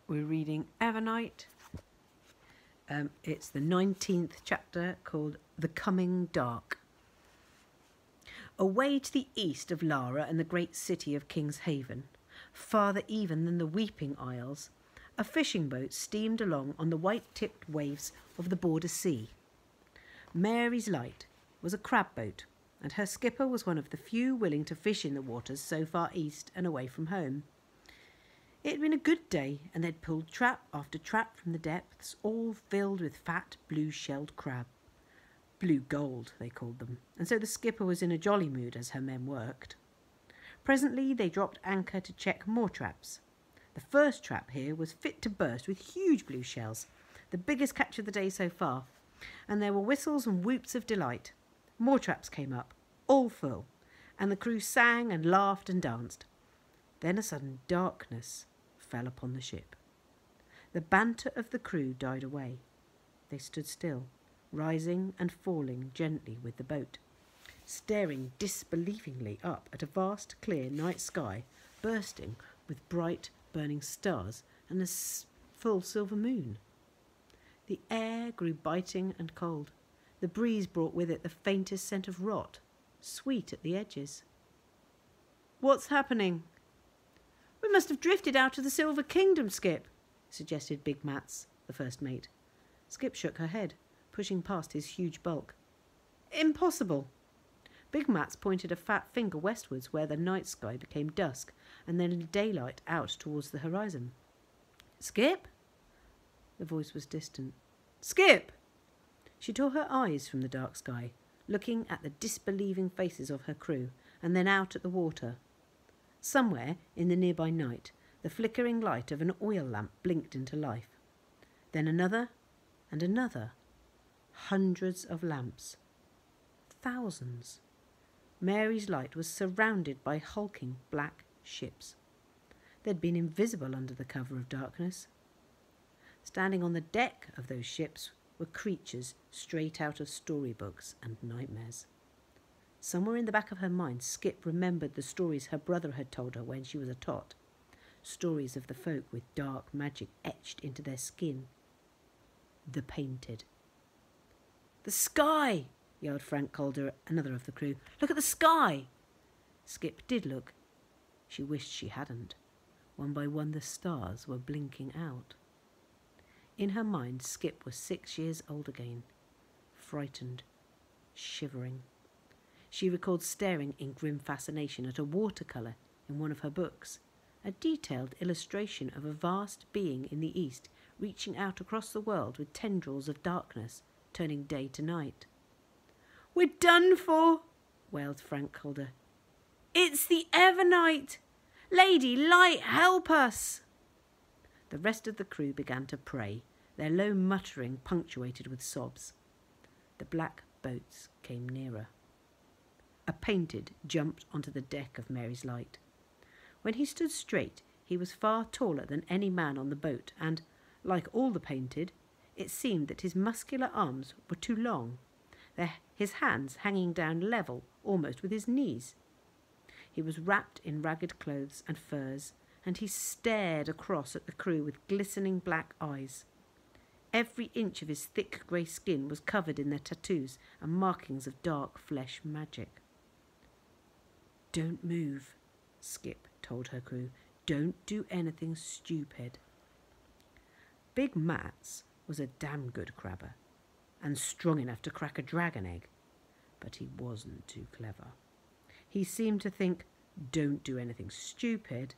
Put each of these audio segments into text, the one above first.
We're reading EVERNIGHT. It's the 19th chapter called The Coming Dark. Away to the east of Lara and the great city of King's Haven, farther even than the Weeping Isles, a fishing boat steamed along on the white-tipped waves of the border sea. Mary's Light was a crab boat, and her skipper was one of the few willing to fish in the waters so far east and away from home. It had been a good day, and they'd pulled trap after trap from the depths, all filled with fat, blue-shelled crab. Blue gold, they called them, and so the skipper was in a jolly mood as her men worked. Presently they dropped anchor to check more traps. The first trap here was fit to burst with huge blue shells, the biggest catch of the day so far, and there were whistles and whoops of delight. More traps came up, all full, and the crew sang and laughed and danced. Then a sudden darkness fell upon the ship. The banter of the crew died away. They stood still, rising and falling gently with the boat, staring disbelievingly up at a vast clear night sky bursting with bright burning stars and a full silver moon. The air grew biting and cold. The breeze brought with it the faintest scent of rot, sweet at the edges. "What's happening?" "We must have drifted out of the Silver Kingdom, Skip," suggested Big Mats, the first mate. Skip shook her head, pushing past his huge bulk. "Impossible." Big Mats pointed a fat finger westwards where the night sky became dusk and then daylight out towards the horizon. "Skip?" The voice was distant. "Skip!" She tore her eyes from the dark sky, looking at the disbelieving faces of her crew and then out at the water. Somewhere in the nearby night, the flickering light of an oil lamp blinked into life. Then another and another. Hundreds of lamps. Thousands. Mary's Light was surrounded by hulking black ships. They'd been invisible under the cover of darkness. Standing on the deck of those ships were creatures straight out of storybooks and nightmares. Somewhere in the back of her mind, Skip remembered the stories her brother had told her when she was a tot. Stories of the folk with dark magic etched into their skin. The Painted. "The sky!" yelled Frank Calder, another of the crew. "Look at the sky!" Skip did look. She wished she hadn't. One by one the stars were blinking out. In her mind, Skip was 6 years old again, frightened, shivering. She recalled staring in grim fascination at a watercolour in one of her books, a detailed illustration of a vast being in the east reaching out across the world with tendrils of darkness, turning day to night. "We're done for," wailed Frank Calder. "It's the EVERNIGHT! Lady Light, help us!" The rest of the crew began to pray, their low muttering punctuated with sobs. The black boats came nearer. A Painted jumped onto the deck of Mary's Light. When he stood straight, he was far taller than any man on the boat, and, like all the Painted, it seemed that his muscular arms were too long, his hands hanging down level almost with his knees. He was wrapped in ragged clothes and furs, and he stared across at the crew with glistening black eyes. Every inch of his thick grey skin was covered in their tattoos and markings of dark flesh magic. "Don't move," Skip told her crew. "Don't do anything stupid." Big Mats was a damn good crabber, and strong enough to crack a dragon egg, but he wasn't too clever. He seemed to think "don't do anything stupid"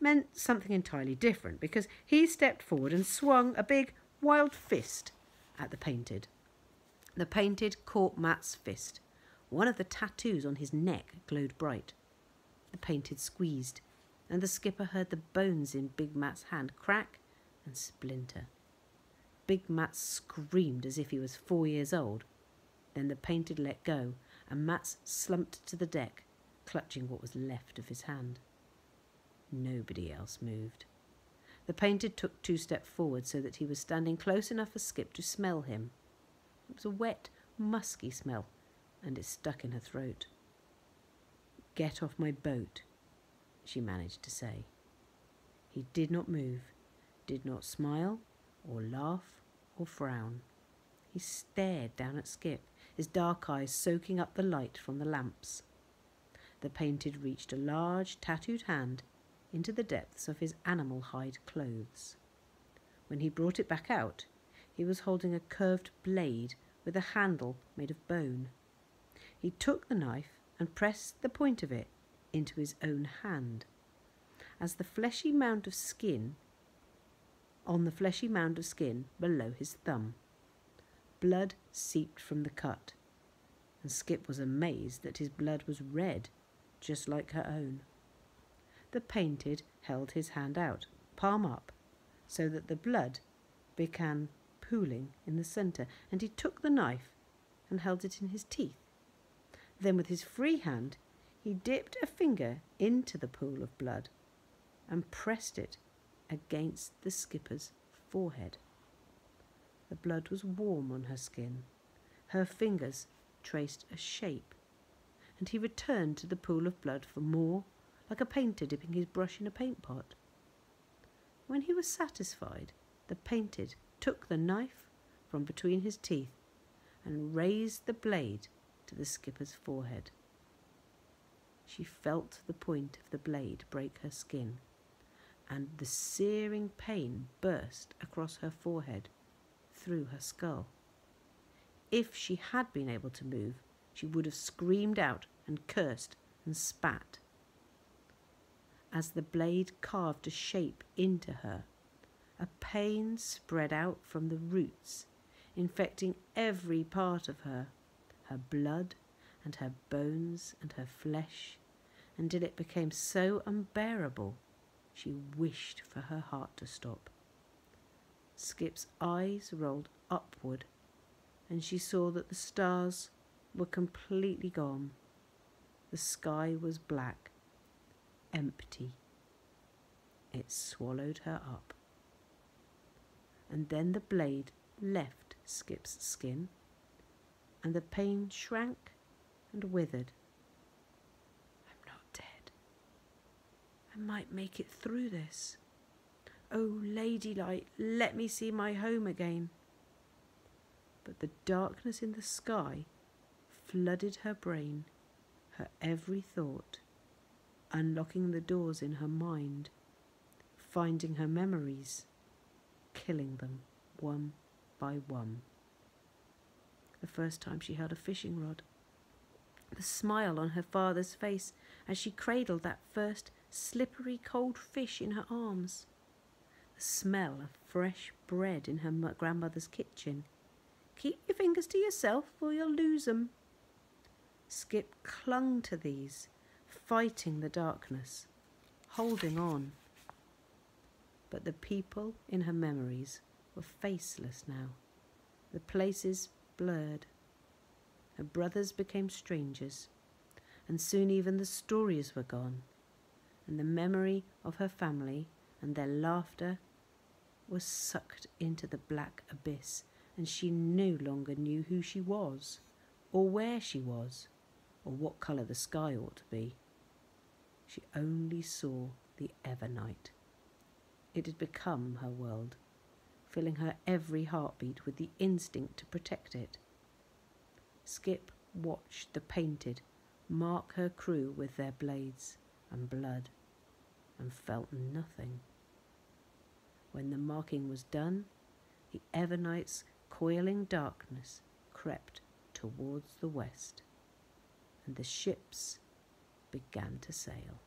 meant something entirely different, because he stepped forward and swung a big, wild fist at the Painted. The Painted caught Mat's fist. One of the tattoos on his neck glowed bright. The Painted squeezed, and the skipper heard the bones in Big Mat's hand crack and splinter. Big Mat screamed as if he was 4 years old. Then the Painted let go, and Mat slumped to the deck, clutching what was left of his hand. Nobody else moved. The Painted took 2 steps forward so that he was standing close enough for Skip to smell him. It was a wet, musky smell, and it stuck in her throat. "Get off my boat," she managed to say. He did not move, did not smile or laugh or frown. He stared down at Skip, his dark eyes soaking up the light from the lamps. The Painted reached a large tattooed hand into the depths of his animal hide clothes. When he brought it back out, he was holding a curved blade with a handle made of bone. He took the knife and pressed the point of it into his own hand. As the fleshy mound of skin, on the fleshy mound of skin below his thumb, blood seeped from the cut, and Skip was amazed that his blood was red, just like her own. The Painted held his hand out, palm up, so that the blood began pooling in the centre, and he took the knife and held it in his teeth. Then with his free hand he dipped a finger into the pool of blood and pressed it against the skipper's forehead. The blood was warm on her skin. Her fingers traced a shape, and he returned to the pool of blood for more, like a painter dipping his brush in a paint pot. When he was satisfied, the Painted took the knife from between his teeth and raised the blade to the skipper's forehead. She felt the point of the blade break her skin, and the searing pain burst across her forehead, through her skull. If she had been able to move, she would have screamed out and cursed and spat. As the blade carved a shape into her, a pain spread out from the roots, infecting every part of her, her blood and her bones and her flesh, until it became so unbearable she wished for her heart to stop. Skip's eyes rolled upward, and she saw that the stars were completely gone. The sky was black, empty. It swallowed her up. And then the blade left Skip's skin, and the pain shrank and withered. I'm not dead. I might make it through this. Oh, Lady Light, let me see my home again. But the darkness in the sky flooded her brain, her every thought, unlocking the doors in her mind, finding her memories, killing them one by one. The first time she held a fishing rod, the smile on her father's face as she cradled that first slippery cold fish in her arms, the smell of fresh bread in her grandmother's kitchen. Keep your fingers to yourself or you'll lose 'em. Skip clung to these, fighting the darkness, holding on. But the people in her memories were faceless now, the places blurred. Her brothers became strangers, and soon even the stories were gone, and the memory of her family and their laughter was sucked into the black abyss, and she no longer knew who she was, or where she was, or what colour the sky ought to be. She only saw the EVERNIGHT. It had become her world, filling her every heartbeat with the instinct to protect it. Skip watched the Painted mark her crew with their blades and blood, and felt nothing. When the marking was done, the EVERNIGHT's coiling darkness crept towards the west, and the ships began to sail.